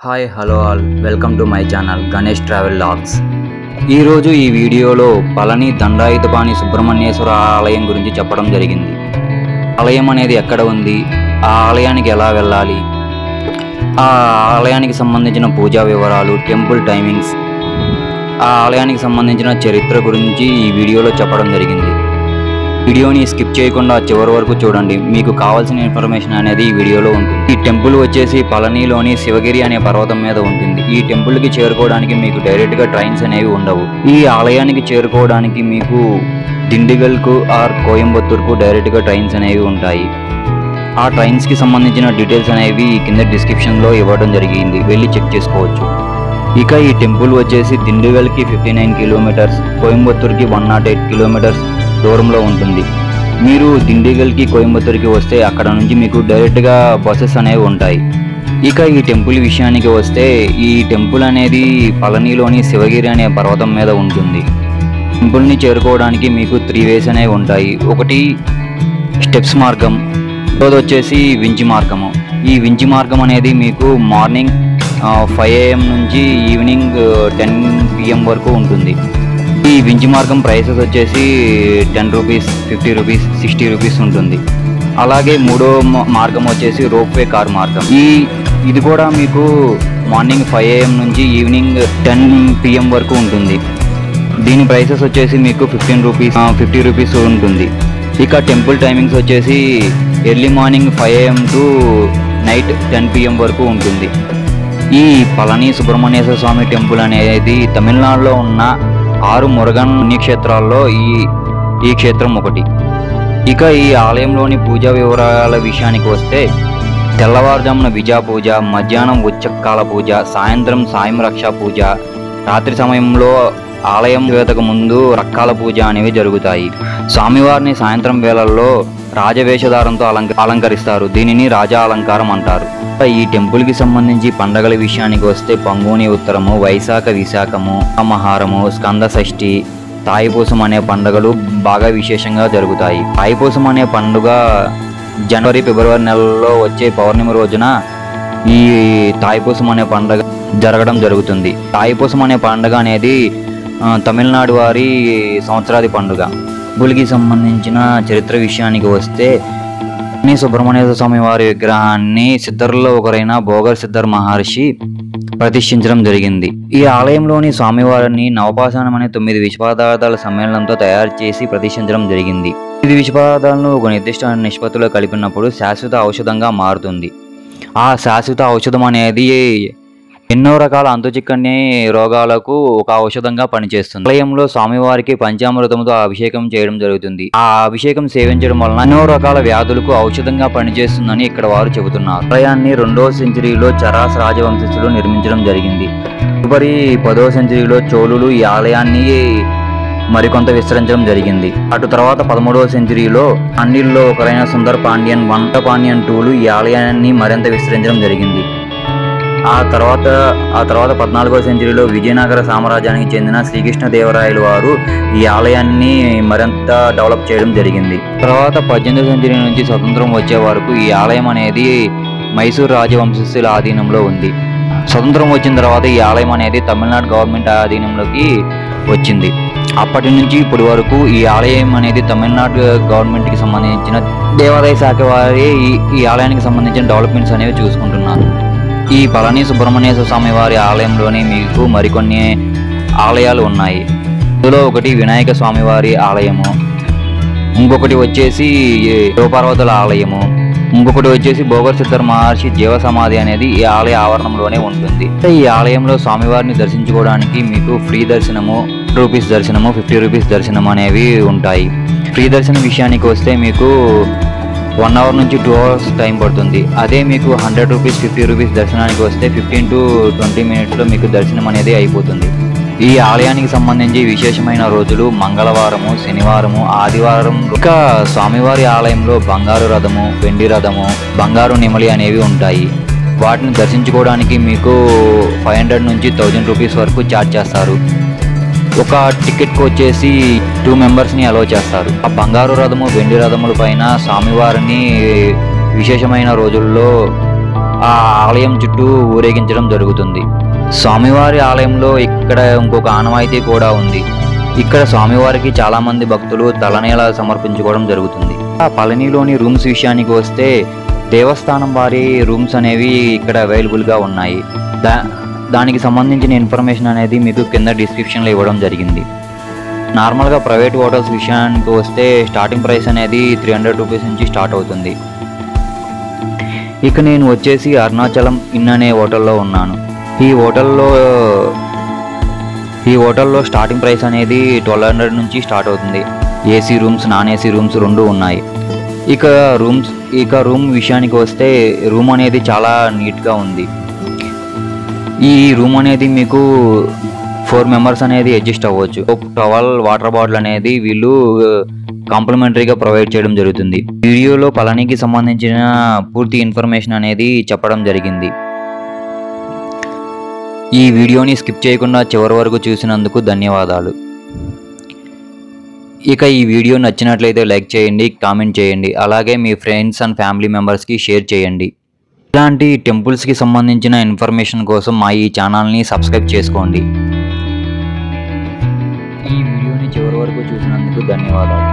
Hi hello all welcome to my channel Ganesh travel logs. ఈరోజు ఈ వీడియోలో పళని దండాయుధపాణి సుబ్రహ్మణ్యేశ్వర ఆలయం గురించి చెప్పడం జరిగింది. ఆలయం అనేది ఎక్కడ ఉంది, ఆ ఆలయానికి ఎలా వెళ్ళాలి, ఆ ఆలయానికి సంబంధించిన పూజా వివరాలు, టెంపుల్ టైమింగ్స్, ఆ ఆలయానికి సంబంధించిన చరిత్ర గురించి ఈ వీడియోలో చెప్పడం జరిగింది. వీడియోని స్కిప్ చేయకుండా చివరి వరకు చూడండి, మీకు కావాల్సిన ఇన్ఫర్మేషన్ అనేది ఈ వీడియోలో ఉంటుంది. ఈ టెంపుల్ వచ్చేసి పళనిలోని శివగిరి అనే పర్వతం మీద ఉంటుంది. ఈ టెంపుల్కి చేరుకోవడానికి మీకు డైరెక్ట్గా ట్రైన్స్ అనేవి ఉండవు. ఈ ఆలయానికి చేరుకోవడానికి మీకు దిండిగల్కు ఆర్ కోయంబత్తూర్కు డైరెక్ట్గా ట్రైన్స్ అనేవి ఉంటాయి. ఆ ట్రైన్స్కి సంబంధించిన డీటెయిల్స్ అనేవి కింద డిస్క్రిప్షన్లో ఇవ్వడం జరిగింది, వెళ్ళి చెక్ చేసుకోవచ్చు. ఇక ఈ టెంపుల్ వచ్చేసి దిండిగల్కి 59 కిలోమీటర్స్, కోయంబత్తూర్కి 108 కిలోమీటర్స్ దూరంలో ఉంటుంది. మీరు దిండిగల్కి కోయంబత్తూర్కి వస్తే అక్కడ నుంచి మీకు డైరెక్ట్గా బస్సెస్ అనేవి ఉంటాయి. ఇక ఈ టెంపుల్ విషయానికి వస్తే ఈ టెంపుల్ అనేది పళనిలోని శివగిరి అనే పర్వతం మీద ఉంటుంది. టెంపుల్ని చేరుకోవడానికి మీకు 3 వేస్ అనేవి ఉంటాయి. ఒకటి స్టెప్స్ మార్గం, రెండోది వచ్చేసి వించి మార్గము. ఈ వించి మార్గం అనేది మీకు మార్నింగ్ 5 AM నుంచి ఈవినింగ్ 10 PM వరకు ఉంటుంది. ఈ వించి మార్గం ప్రైసెస్ వచ్చేసి 10 రూపీస్, 50 రూపీస్, 60 రూపీస్ ఉంటుంది. అలాగే మూడో మార్గం వచ్చేసి రోప్వే కార్ మార్గం. ఇది కూడా మీకు మార్నింగ్ 5 AM నుంచి ఈవినింగ్ 10 PM వరకు ఉంటుంది. దీని ప్రైసెస్ వచ్చేసి మీకు 15 రూపీస్, 50 రూపీస్ ఉంటుంది. ఇక టెంపుల్ టైమింగ్స్ వచ్చేసి early morning 5 AM to night 10 PM వరకు ఉంటుంది. ఈ పళని సుబ్రహ్మణ్యేశ్వర స్వామి టెంపుల్ అనేది తమిళనాడులో ఉన్న 6 మురుగన్ పుణ్యక్షేత్రాల్లో ఈ క్షేత్రం ఒకటి. ఇక ఈ ఆలయంలోని పూజా వివరాల విషయానికి వస్తే తెల్లవారుజామున విజా పూజ, మధ్యాహ్నం ఉచ్చకాల పూజ, సాయంత్రం సాయం రక్ష పూజ, రాత్రి సమయంలో ఆలయం వేదకు ముందు రక్కాల పూజ అనేవి జరుగుతాయి. స్వామివారిని సాయంత్రం వేళల్లో రాజవేషధారంతో అలంకరిస్తారు. దీనిని రాజా అలంకారం అంటారు. ఈ టెంపుల్కి సంబంధించి పండగల విషయానికి వస్తే పంగుని ఉత్తరము, వైశాఖ విశాఖము, మహారము, స్కంద షష్ఠి, తాయిపూసం అనే పండుగలు బాగా విశేషంగా జరుగుతాయి. తాయిపూసం అనే పండుగ జనవరి, ఫిబ్రవరి నెలల్లో వచ్చే పౌర్ణమి రోజున ఈ తాయిపూసం అనే పండుగ జరగడం జరుగుతుంది. తాయిపూసం అనే పండుగ అనేది తమిళనాడు వారి సంవత్సరాది పండుగ. టెంపుల్కి సంబంధించిన చరిత్ర విషయానికి వస్తే సుబ్రహ్మణ్యేశ్వర స్వామి వారి విగ్రహాన్ని సిద్ధరుల్లో ఒకరైన భోగర్ సిద్ధర్ మహర్షి ప్రతిష్ఠించడం జరిగింది. ఈ ఆలయంలోని స్వామివారిని నవపాషాణం అనే 9 విష పదార్థాల సమ్మేళనంతో తయారు చేసి ప్రతిష్ఠించడం జరిగింది. 9 విష పదార్థాలను ఒక నిర్దిష్ట నిష్పత్తిలో కలిపినప్పుడు శాశ్వత ఔషధంగా మారుతుంది. ఆ శాశ్వత ఔషధం అనేది ఎన్నో రకాల అంతుచిక్కని రోగాలకు ఒక ఔషధంగా పనిచేస్తుంది. ఆలయంలో స్వామివారికి పంచామృతంతో అభిషేకం చేయడం జరుగుతుంది. ఆ అభిషేకం సేవించడం వలన ఎన్నో రకాల వ్యాధులకు ఔషధంగా పనిచేస్తుందని ఇక్కడ వారు చెబుతున్నారు. ఆలయాన్ని 2వ సెంచరీలో చరాస రాజవంశస్థులు నిర్మించడం జరిగింది. తదుపరి 10వ సెంచరీలో చోళులు ఈ ఆలయాన్ని మరికొంత విస్తరించడం జరిగింది. అటు తర్వాత 13వ సెంచరీలో పాండ్యుల్లో ఒకరైన సుందర్ పాండ్యన్, వంట పాండ్యన్ టూలు ఈ ఆలయాన్ని మరింత విస్తరించడం జరిగింది. ఆ తర్వాత 14వ సెంచరీలో విజయనగర సామ్రాజ్యానికి చెందిన శ్రీకృష్ణదేవరాయలు వారు ఈ ఆలయాన్ని మరింత డెవలప్ చేయడం జరిగింది. తర్వాత 18వ సెంచరీ నుంచి స్వతంత్రం వచ్చే వరకు ఈ ఆలయం అనేది మైసూర్ రాజవంశస్థుల ఆధీనంలో ఉంది. స్వతంత్రం వచ్చిన తర్వాత ఈ ఆలయం అనేది తమిళనాడు గవర్నమెంట్ ఆధీనంలోకి వచ్చింది. అప్పటి నుంచి ఇప్పటి వరకు ఈ ఆలయం అనేది తమిళనాడు గవర్నమెంట్కి సంబంధించిన దేవాదాయ శాఖ వారి ఈ ఆలయానికి సంబంధించిన డెవలప్మెంట్స్ అనేవి చూసుకుంటున్నారు. ఈ పళని సుబ్రహ్మణ్యేశ్వర స్వామి వారి ఆలయంలోని మీకు మరికొన్ని ఆలయాలు ఉన్నాయి. ఇందులో ఒకటి వినాయక స్వామివారి ఆలయము, ఇంకొకటి వచ్చేసి శివపార్వతుల ఆలయము, ఇంకొకటి వచ్చేసి భోగర్ సిద్ధర్ మహర్షి జీవ సమాధి అనేది ఈ ఆలయ ఆవరణంలోనే ఉంటుంది. ఈ ఆలయంలో స్వామివారిని దర్శించుకోవడానికి మీకు ఫ్రీ దర్శనము, 2 రూపీస్ దర్శనము, 50 రూపీస్ దర్శనం అనేవి ఉంటాయి. ఫ్రీ దర్శనం విషయానికి వస్తే మీకు 1 అవర్ నుంచి 2 అవర్స్ టైం పడుతుంది. అదే మీకు 100 రూపీస్, 50 రూపీస్ దర్శనానికి వస్తే 15 to 20 మినిట్స్లో మీకు దర్శనం అనేది అయిపోతుంది. ఈ ఆలయానికి సంబంధించి విశేషమైన రోజులు మంగళవారము, శనివారము, ఆదివారం. ఇక స్వామివారి ఆలయంలో బంగారు రథము, వెండి రథము, బంగారు నెమలి అనేవి ఉంటాయి. వాటిని దర్శించుకోవడానికి మీకు 500 నుంచి 1000 రూపీస్ వరకు ఛార్జ్ చేస్తారు. ఒక టికెట్కి వచ్చేసి 2 మెంబర్స్ని అలో చేస్తారు. ఆ బంగారు రథము, వెండి రథముల పైన స్వామివారిని విశేషమైన రోజుల్లో ఆ ఆలయం చుట్టూ ఊరేగించడం జరుగుతుంది. స్వామివారి ఆలయంలో ఇక్కడ ఇంకొక ఆనవాయితీ కూడా ఉంది. ఇక్కడ స్వామివారికి చాలా మంది భక్తులు తలనీల సమర్పించుకోవడం జరుగుతుంది. పళనిలోని రూమ్స్ విషయానికి వస్తే దేవస్థానం వారి రూమ్స్ అనేవి ఇక్కడ అవైలబుల్గా ఉన్నాయి. దానికి సంబంధించిన ఇన్ఫర్మేషన్ అనేది మీకు కింద డిస్క్రిప్షన్లో ఇవ్వడం జరిగింది. నార్మల్గా ప్రైవేట్ హోటల్స్ విషయానికి వస్తే స్టార్టింగ్ ప్రైస్ అనేది 300 రూపీస్ నుంచి స్టార్ట్ అవుతుంది. ఇక నేను వచ్చేసి అరుణాచలం ఇన్ అనే హోటల్లో ఉన్నాను. ఈ హోటల్లో స్టార్టింగ్ ప్రైస్ అనేది 1200 నుంచి స్టార్ట్ అవుతుంది. AC rooms, non AC rooms రెండు ఉన్నాయి. ఇక రూమ్ విషయానికి వస్తే రూమ్ అనేది చాలా నీట్గా ఉంది. ఈ రూమ్ అనేది మీకు 4 మెంబర్స్ అనేది అడ్జస్ట్ అవ్వచ్చు. టవల్, వాటర్ బాటిల్ అనేది వీళ్ళు కాంప్లిమెంటరీగా ప్రొవైడ్ చేయడం జరుగుతుంది. వీడియోలో పళనికి సంబంధించిన పూర్తి ఇన్ఫర్మేషన్ అనేది చెప్పడం జరిగింది. ఈ వీడియోని స్కిప్ చేయకుండా చివరి వరకు చూసినందుకు ధన్యవాదాలు. ఇక ఈ వీడియో నచ్చినట్లయితే లైక్ చేయండి, కామెంట్ చేయండి, అలాగే మీ ఫ్రెండ్స్ అండ్ ఫ్యామిలీ మెంబర్స్కి షేర్ చేయండి. ఇలాంటి టెంపుల్స్కి సంబంధించిన ఇన్ఫర్మేషన్ కోసం మా ఈ ఛానల్ని సబ్స్క్రైబ్ చేసుకోండి. ఈ వీడియోని చివరి వరకు చూసినందుకు ధన్యవాదాలు.